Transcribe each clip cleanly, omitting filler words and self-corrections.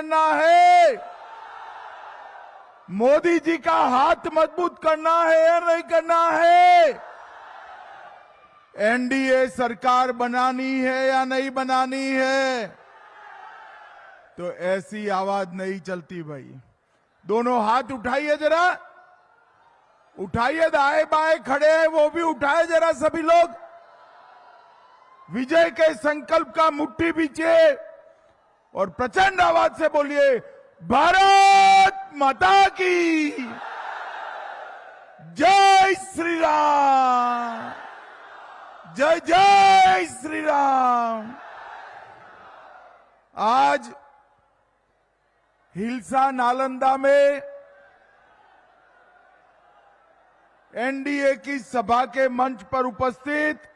करना है, मोदी जी का हाथ मजबूत करना है या नहीं करना है, एनडीए सरकार बनानी है या नहीं बनानी है। तो ऐसी आवाज नहीं चलती भाई। दोनों हाथ उठाइए जरा, उठाइए, दाएं बाएं खड़े हैं वो भी उठाए जरा सभी लोग। विजय के संकल्प का मुट्ठी बीचे और प्रचंड आवाज से बोलिए, भारत माता की जय श्री राम, जय जय श्री राम। आज हिलसा नालंदा में एनडीए की सभा के मंच पर उपस्थित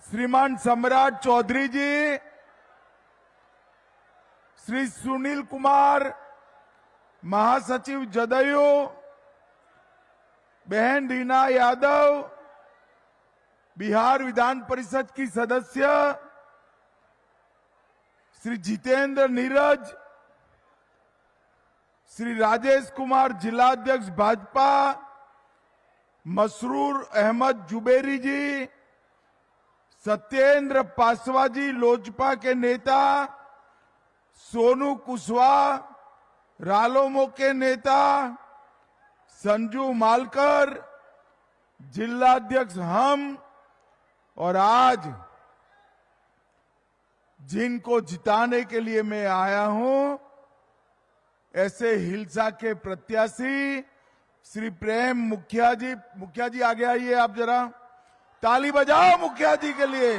श्रीमान सम्राट चौधरी जी, श्री सुनील कुमार महासचिव जदयू, बहन रीना यादव बिहार विधान परिषद की सदस्य, श्री जितेंद्र नीरज, श्री राजेश कुमार जिलाध्यक्ष भाजपा, मसरूर अहमद जुबेरी जी, सत्येंद्र पासवा जी लोजपा के नेता, सोनू कुशवाहा रालोमो के नेता, संजू मालकर जिलाध्यक्ष हम, और आज जिनको जिताने के लिए मैं आया हूं ऐसे हिलसा के प्रत्याशी श्री प्रेम मुखिया जी आगे आइए आप जरा, ताली बजाओ मुखिया जी के लिए।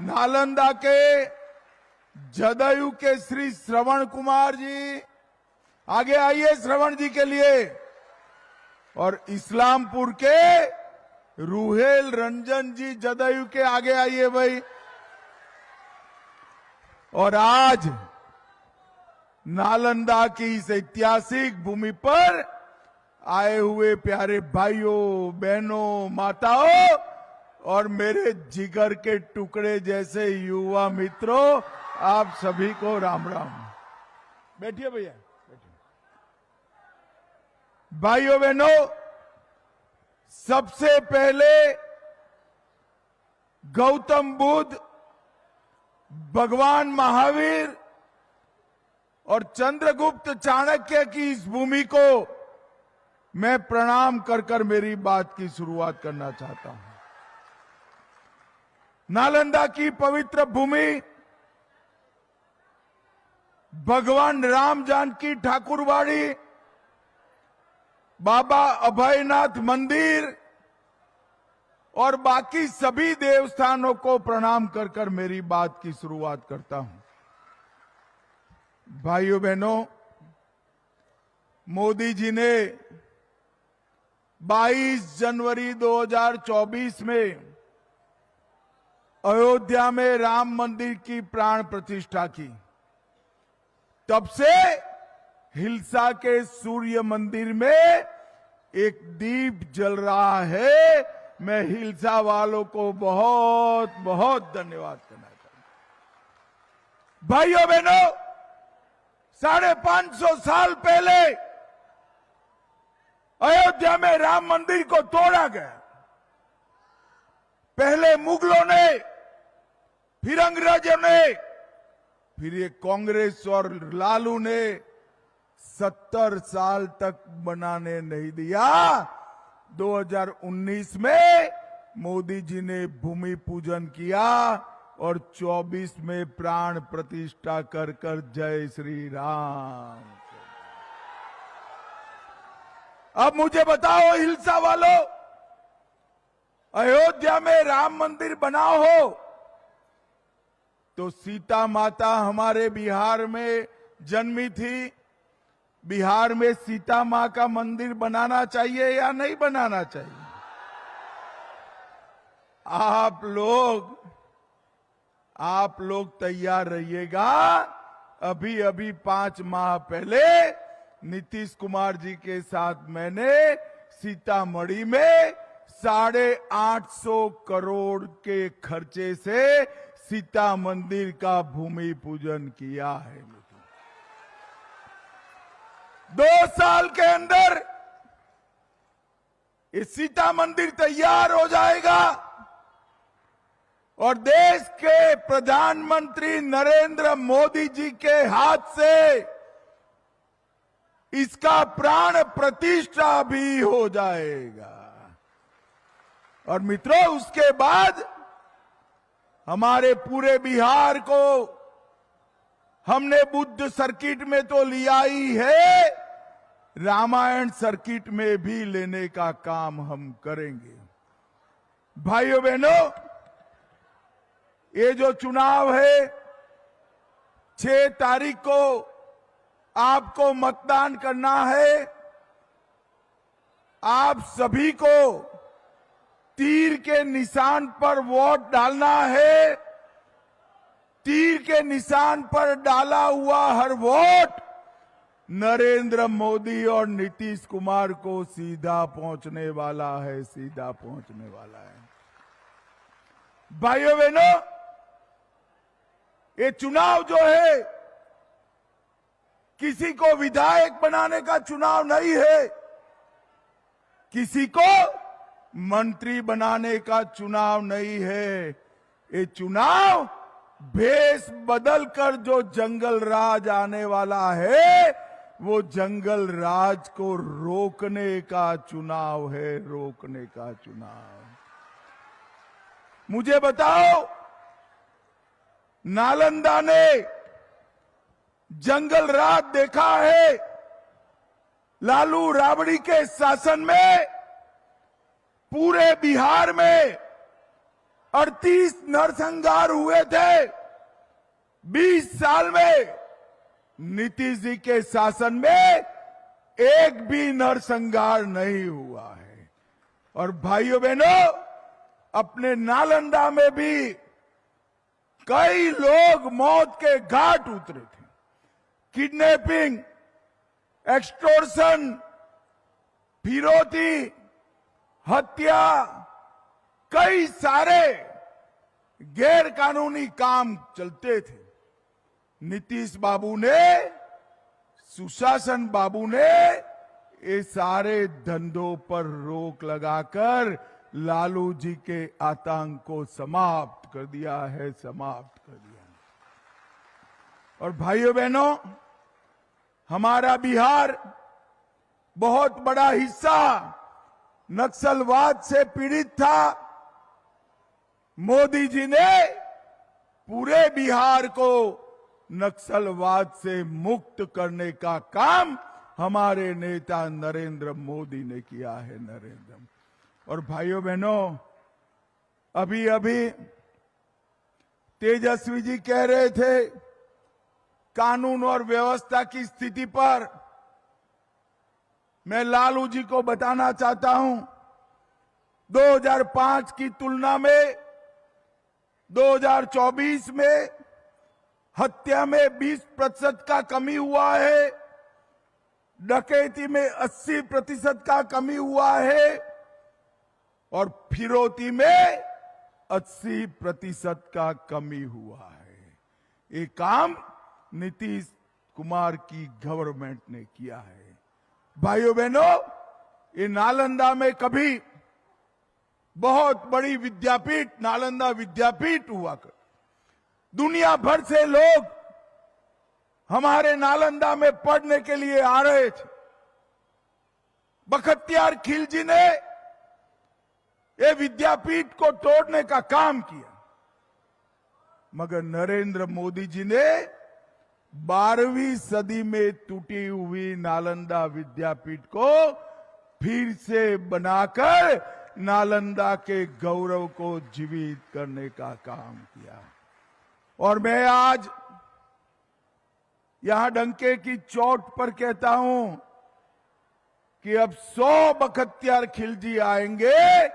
नालंदा के जदयू के श्री श्रवण कुमार जी आगे आइए श्रवण जी के लिए, और इस्लामपुर के रूहेल रंजन जी जदयू के आगे आइए भाई। और आज नालंदा की इस ऐतिहासिक भूमि पर आए हुए प्यारे भाइयों बहनों माताओं और मेरे जिगर के टुकड़े जैसे युवा मित्रों, आप सभी को राम राम। बैठिए भैया, बैठिए। भाइयों बहनों, सबसे पहले गौतम बुद्ध, भगवान महावीर और चंद्रगुप्त चाणक्य की इस भूमि को मैं प्रणाम कर मेरी बात की शुरुआत करना चाहता हूं। नालंदा की पवित्र भूमि, भगवान राम जानकी ठाकुरवाड़ी, बाबा अभयनाथ मंदिर और बाकी सभी देवस्थानों को प्रणाम कर मेरी बात की शुरुआत करता हूं। भाइयों बहनों, मोदी जी ने 22 जनवरी 2024 में अयोध्या में राम मंदिर की प्राण प्रतिष्ठा की। तब से हिलसा के सूर्य मंदिर में एक दीप जल रहा है। मैं हिलसा वालों को बहुत बहुत धन्यवाद करना चाहता हूं। भाइयों बहनों, 550 साल पहले अयोध्या में राम मंदिर को तोड़ा गया। पहले मुगलों ने, फिर अंग्रेजों ने, फिर ये कांग्रेस और लालू ने 70 साल तक बनाने नहीं दिया। 2019 में मोदी जी ने भूमि पूजन किया और 24 में प्राण प्रतिष्ठा कर जय श्री राम। अब मुझे बताओ हिलसा वालों, अयोध्या में राम मंदिर बनाओ हो तो सीता माता हमारे बिहार में जन्मी थी। बिहार में सीता मां का मंदिर बनाना चाहिए या नहीं बनाना चाहिए? आप लोग तैयार रहिएगा। अभी 5 माह पहले नीतीश कुमार जी के साथ मैंने सीतामढ़ी में 850 करोड़ के खर्चे से सीता मंदिर का भूमि पूजन किया है। 2 साल के अंदर ये सीता मंदिर तैयार हो जाएगा और देश के प्रधानमंत्री नरेंद्र मोदी जी के हाथ से इसका प्राण प्रतिष्ठा भी हो जाएगा। और मित्रों, उसके बाद हमारे पूरे बिहार को हमने बुद्ध सर्किट में तो लिया ही है, रामायण सर्किट में भी लेने का काम हम करेंगे। भाइयों बहनों, ये जो चुनाव है 6 तारीख को आपको मतदान करना है। आप सभी को तीर के निशान पर वोट डालना है। तीर के निशान पर डाला हुआ हर वोट नरेंद्र मोदी और नीतीश कुमार को सीधा पहुंचने वाला है, सीधा पहुंचने वाला है। भाइयों बहनों, ये चुनाव जो है किसी को विधायक बनाने का चुनाव नहीं है, किसी को मंत्री बनाने का चुनाव नहीं है। ये चुनाव भेष बदलकर जो जंगल राज आने वाला है, वो जंगल राज को रोकने का चुनाव है, रोकने का चुनाव। मुझे बताओ, नालंदा ने जंगल राज देखा है? लालू राबड़ी के शासन में पूरे बिहार में 38 नरसंहार हुए थे। 20 साल में नीतीश जी के शासन में एक भी नरसंहार नहीं हुआ है। और भाइयों बहनों, अपने नालंदा में भी कई लोग मौत के घाट उतरे थे। किडनैपिंग, एक्सटोर्शन, फिरौती, हत्या, कई सारे गैर कानूनी काम चलते थे। नीतीश बाबू ने, सुशासन बाबू ने ये सारे धंधों पर रोक लगाकर लालू जी के आतंक को समाप्त कर दिया है, समाप्त कर दिया। और भाइयों बहनों, हमारा बिहार बहुत बड़ा हिस्सा नक्सलवाद से पीड़ित था। मोदी जी ने पूरे बिहार को नक्सलवाद से मुक्त करने का काम हमारे नेता नरेंद्र मोदी ने किया है, नरेंद्र। और भाइयों बहनों, अभी अभी तेजस्वी जी कह रहे थे कानून और व्यवस्था की स्थिति पर। मैं लालू जी को बताना चाहता हूं, 2005 की तुलना में 2024 में हत्या में 20% का कमी हुआ है, डकैती में 80% का कमी हुआ है और फिरौती में 80% का कमी हुआ है। ये काम नीतीश कुमार की गवर्नमेंट ने किया है। भाइयों बहनों, ये नालंदा में कभी बहुत बड़ी विद्यापीठ, नालंदा विद्यापीठ हुआ कर दुनिया भर से लोग हमारे नालंदा में पढ़ने के लिए आ रहे थे। बख्तियार खिलजी ने ये विद्यापीठ को तोड़ने का काम किया, मगर नरेंद्र मोदी जी ने 12वीं सदी में टूटी हुई नालंदा विद्यापीठ को फिर से बनाकर नालंदा के गौरव को जीवित करने का काम किया। और मैं आज यहां डंके की चोट पर कहता हूं कि अब 100 बख्तियार खिलजी आएंगे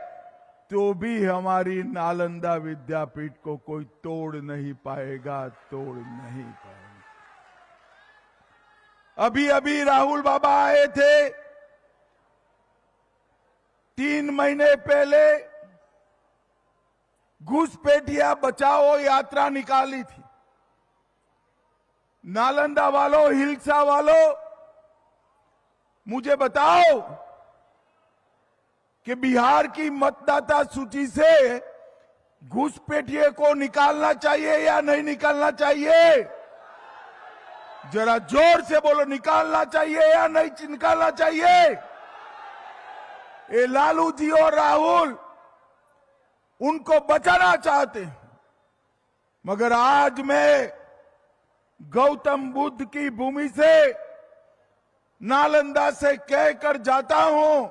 तो भी हमारी नालंदा विद्यापीठ को कोई तोड़ नहीं पाएगा, तोड़ नहीं पाएगा। अभी अभी राहुल बाबा आए थे 3 महीने पहले, घुसपैठिया बचाओ यात्रा निकाली थी। नालंदा वालों, हिल्सा वालों, मुझे बताओ कि बिहार की मतदाता सूची से घुसपैठिए को निकालना चाहिए या नहीं निकालना चाहिए? जरा जोर से बोलो, निकालना चाहिए या नहीं निकालना चाहिए? ये लालू जी और राहुल उनको बचाना चाहते हैं, मगर आज मैं गौतम बुद्ध की भूमि से, नालंदा से कहकर जाता हूं,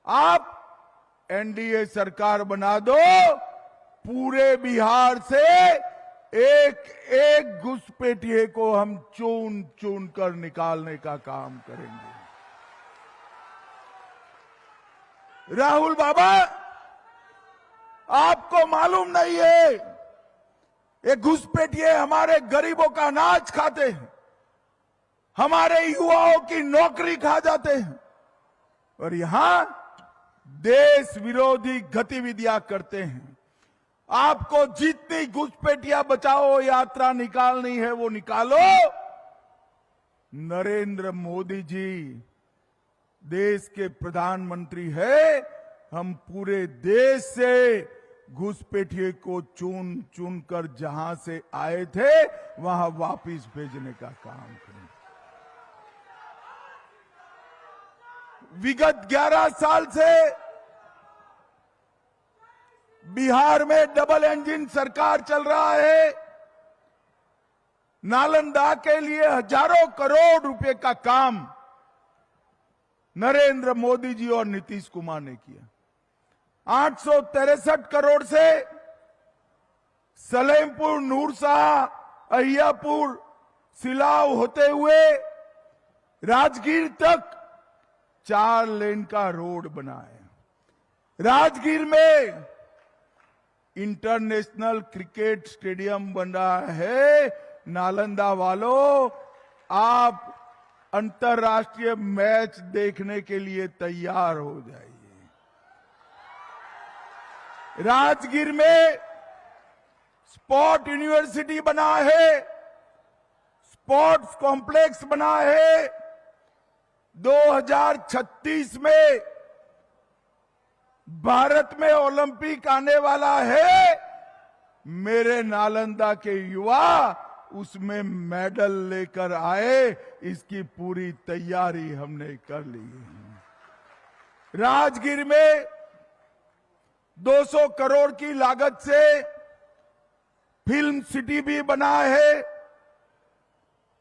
आप एनडीए सरकार बना दो, पूरे बिहार से एक एक घुसपैठिए को हम चुन चुन कर निकालने का काम करेंगे। राहुल बाबा, आपको मालूम नहीं है, ये घुसपैठिए हमारे गरीबों का अनाज खाते हैं, हमारे युवाओं की नौकरी खा जाते हैं और यहां देश विरोधी गतिविधियां करते हैं। आपको जितनी घुसपैठिया बचाओ यात्रा निकालनी है वो निकालो। नरेंद्र मोदी जी देश के प्रधानमंत्री है, हम पूरे देश से घुसपैठिए को चुन चुन कर जहां से आए थे वहां वापस भेजने का काम करें। विगत 11 साल से बिहार में डबल इंजन सरकार चल रहा है। नालंदा के लिए हजारों करोड़ रुपए का काम नरेंद्र मोदी जी और नीतीश कुमार ने किया। 863 करोड़ से सलेमपुर, नूरशाह, अहियापुर, सिलाव होते हुए राजगीर तक 4 लेन का रोड बना है। राजगीर में इंटरनेशनल क्रिकेट स्टेडियम बन रहा है। नालंदा वालों, आप अंतर्राष्ट्रीय मैच देखने के लिए तैयार हो जाइए। राजगीर में स्पोर्ट यूनिवर्सिटी बना है, स्पोर्ट्स कॉम्प्लेक्स बना है। 2036 में भारत में ओलंपिक आने वाला है। मेरे नालंदा के युवा उसमें मेडल लेकर आए, इसकी पूरी तैयारी हमने कर ली है। राजगीर में 200 करोड़ की लागत से फिल्म सिटी भी बना है।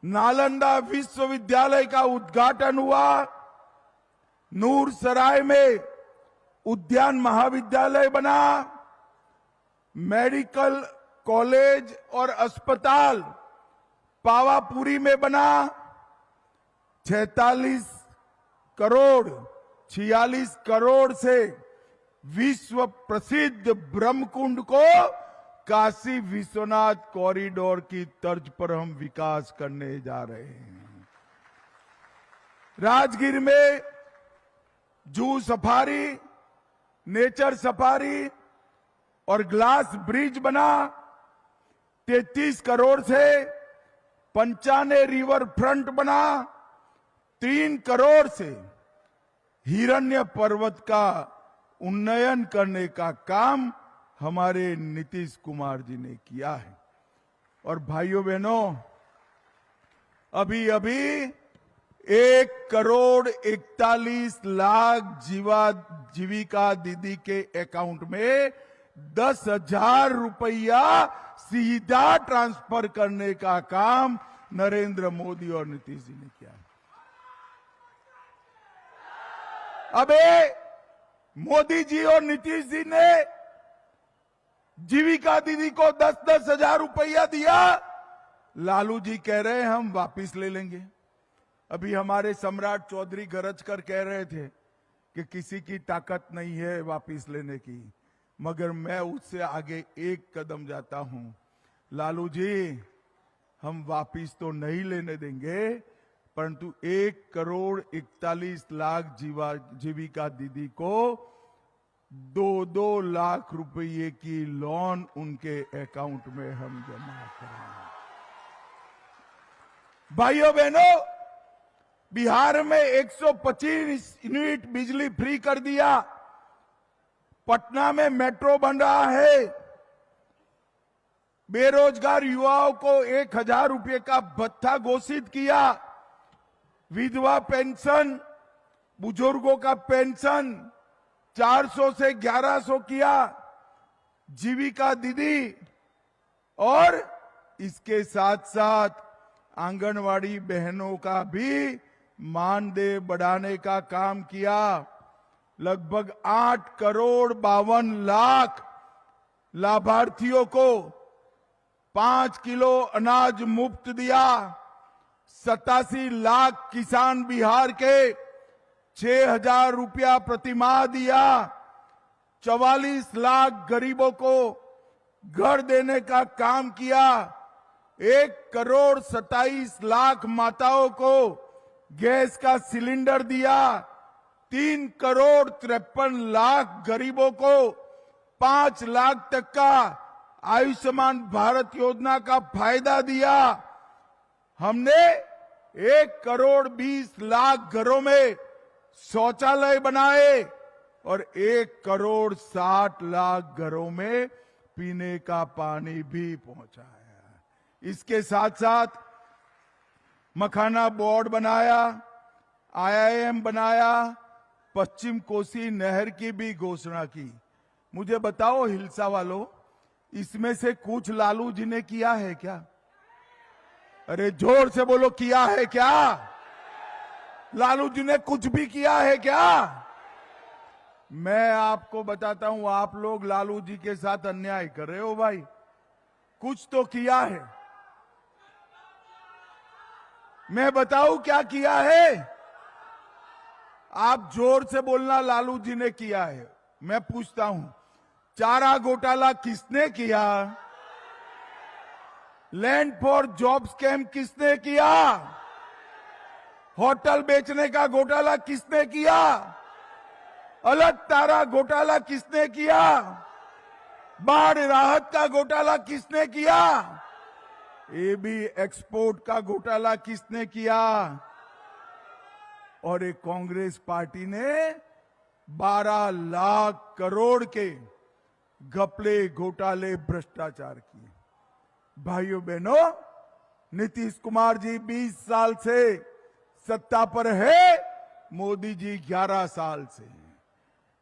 नालंदा विश्वविद्यालय का उद्घाटन हुआ। नूरसराय में उद्यान महाविद्यालय बना। मेडिकल कॉलेज और अस्पताल पावापुरी में बना। 46 करोड़ से विश्व प्रसिद्ध ब्रह्मकुंड को काशी विश्वनाथ कॉरिडोर की तर्ज पर हम विकास करने जा रहे हैं। राजगीर में जू सफारी, नेचर सफारी और ग्लास ब्रिज बना। 33 करोड़ से पंचाने रिवर फ्रंट बना। 3 करोड़ से हिरण्य पर्वत का उन्नयन करने का काम हमारे नीतीश कुमार जी ने किया है। और भाइयों बहनों, अभी 1,41,00,000 जीविका दीदी के अकाउंट में 10,000 रुपया सीधा ट्रांसफर करने का काम नरेंद्र मोदी और नीतीश जी ने किया। अबे मोदी जी और नीतीश जी ने जीविका दीदी को 10-10 हजार रुपया दिया। लालू जी कह रहे हैं हम वापिस ले लेंगे। अभी हमारे सम्राट चौधरी गरज कर कह रहे थे कि किसी की ताकत नहीं है वापिस लेने की, मगर मैं उससे आगे एक कदम जाता हूं। लालू जी, हम वापिस तो नहीं लेने देंगे, परंतु 1,41,00,000 जीविका दीदी को 2-2 लाख रुपए की लोन उनके अकाउंट में हम जमा करें। भाइयों बहनों, बिहार में 125 यूनिट बिजली फ्री कर दिया। पटना में मेट्रो बन रहा है। बेरोजगार युवाओं को 1,000 रुपए का भत्ता घोषित किया। विधवा पेंशन, बुजुर्गों का पेंशन 400 से 1100 किया। जीविका दीदी, और इसके साथ साथ आंगनवाड़ी बहनों का भी मानदेय बढ़ाने का काम किया। लगभग 8,52,00,000 लाभार्थियों को 5 किलो अनाज मुफ्त दिया। 87 लाख किसान बिहार के 6,000 रुपया प्रतिमाह दिया। 44 लाख गरीबों को घर देने का काम किया। 1,27,00,000 माताओं को गैस का सिलेंडर दिया। 3,53,00,000 गरीबों को 5 लाख तक का आयुष्मान भारत योजना का फायदा दिया। हमने 1,20,00,000 घरों में शौचालय बनाए और 1,60,00,000 घरों में पीने का पानी भी पहुंचाया। इसके साथ साथ मखाना बोर्ड बनाया, IIM बनाया, पश्चिम कोसी नहर की भी घोषणा की। मुझे बताओ हिलसा वालों, इसमें से कुछ लालू जी ने किया है क्या? अरे जोर से बोलो, किया है क्या? लालू जी ने कुछ भी किया है क्या? मैं आपको बताता हूं, आप लोग लालू जी के साथ अन्याय कर रहे हो भाई। कुछ तो किया है। मैं बताऊं क्या किया है? आप जोर से बोलना, लालू जी ने किया है। मैं पूछता हूं, चारा घोटाला किसने किया? लैंड फॉर जॉब स्कैम किसने किया? होटल बेचने का घोटाला किसने किया? अलग तारा घोटाला किसने किया? बाढ़ राहत का घोटाला किसने किया? एबी एक्सपोर्ट का घोटाला किसने किया? और एक कांग्रेस पार्टी ने 12 लाख करोड़ के घपले घोटाले भ्रष्टाचार किए। भाइयों बहनों, नीतीश कुमार जी 20 साल से सत्ता पर है, मोदी जी 11 साल से।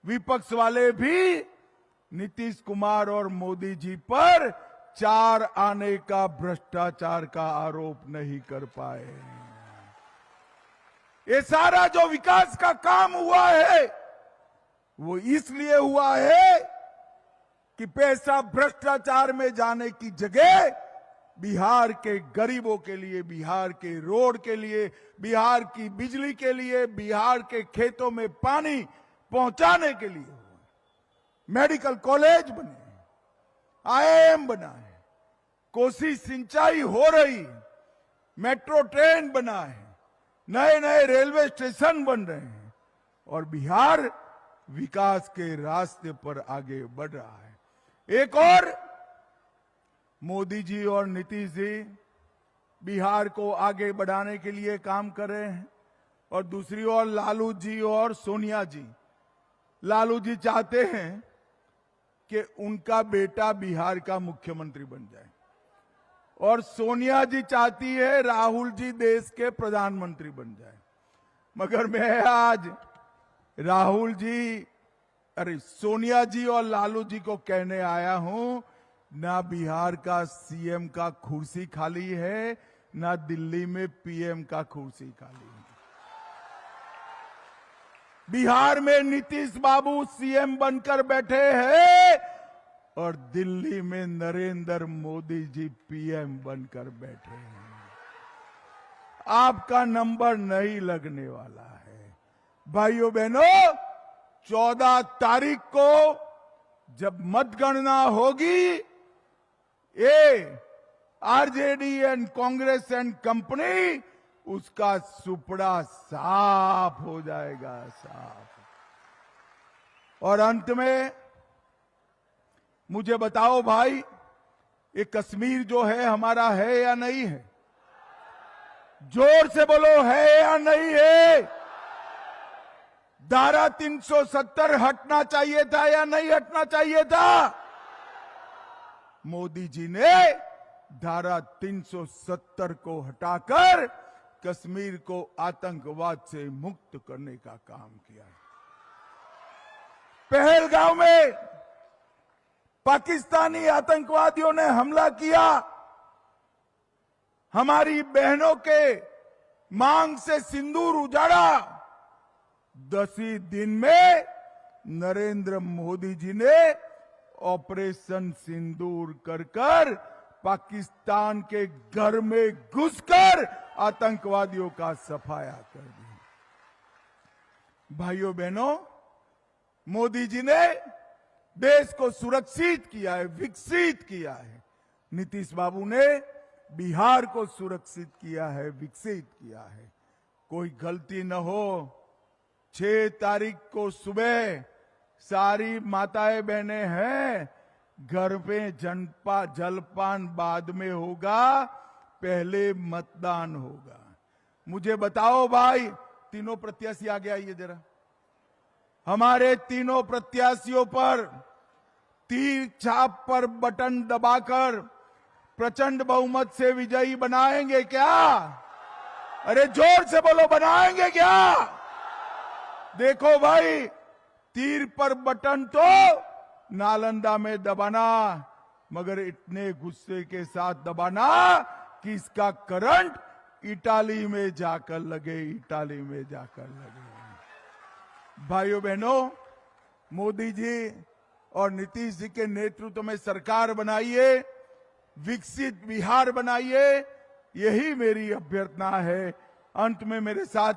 विपक्ष वाले भी नीतीश कुमार और मोदी जी पर 4 आने का भ्रष्टाचार का आरोप नहीं कर पाए। ये सारा जो विकास का काम हुआ है वो इसलिए हुआ है कि पैसा भ्रष्टाचार में जाने की जगह बिहार के गरीबों के लिए, बिहार के रोड के लिए, बिहार की बिजली के लिए, बिहार के खेतों में पानी पहुंचाने के लिए हुआ। मेडिकल कॉलेज बने, IIM बना है, कोसी सिंचाई हो रही, मेट्रो ट्रेन बना है, नए नए रेलवे स्टेशन बन रहे हैं और बिहार विकास के रास्ते पर आगे बढ़ रहा है। एक और मोदी जी और नीतीश जी बिहार को आगे बढ़ाने के लिए काम कर रहे हैं और दूसरी ओर लालू जी और सोनिया जी। लालू जी चाहते हैं कि उनका बेटा बिहार का मुख्यमंत्री बन जाए और सोनिया जी चाहती है राहुल जी देश के प्रधानमंत्री बन जाए। मगर मैं आज राहुल जी, सोनिया जी और लालू जी को कहने आया हूं, ना बिहार का CM का कुर्सी खाली है, ना दिल्ली में PM का कुर्सी खाली है। बिहार में नीतीश बाबू CM बनकर बैठे हैं और दिल्ली में नरेंद्र मोदी जी PM बनकर बैठे हैं। आपका नंबर नहीं लगने वाला है। भाइयों बहनों, 14 तारीख को जब मतगणना होगी, ये RJD and Congress and company, उसका सुपड़ा साफ हो जाएगा, साफ। और अंत में मुझे बताओ भाई, ये कश्मीर जो है हमारा है या नहीं है? जोर से बोलो, है या नहीं है? धारा 370 हटना चाहिए था या नहीं हटना चाहिए था? मोदी जी ने धारा 370 को हटाकर कश्मीर को आतंकवाद से मुक्त करने का काम किया। पहलगांव में पाकिस्तानी आतंकवादियों ने हमला किया, हमारी बहनों के मांग से सिंदूर उजाड़ा। 10 ही दिन में नरेंद्र मोदी जी ने ऑपरेशन सिंदूर कर पाकिस्तान के घर में घुसकर आतंकवादियों का सफाया कर दिया। भाइयों बहनों, मोदी जी ने देश को सुरक्षित किया है, विकसित किया है। नीतीश बाबू ने बिहार को सुरक्षित किया है, विकसित किया है। कोई गलती न हो, 6 तारीख को सुबह सारी माताएं बहनें हैं, घर पे जलपान बाद में होगा, पहले मतदान होगा। मुझे बताओ भाई, तीनों प्रत्याशी आगे आइए जरा। हमारे तीनों प्रत्याशियों पर तीर छाप पर बटन दबाकर प्रचंड बहुमत से विजयी बनाएंगे क्या? अरे जोर से बोलो, बनाएंगे क्या? देखो भाई, तीर पर बटन तो नालंदा में दबाना, मगर इतने गुस्से के साथ दबाना कि इसका करंट इटाली में जाकर लगे, इटाली में जाकर लगे। भाइयों बहनों, मोदी जी और नीतीश जी के नेतृत्व में सरकार बनाइए, विकसित बिहार बनाइए, यही मेरी अभ्यर्थना है। अंत में मेरे साथ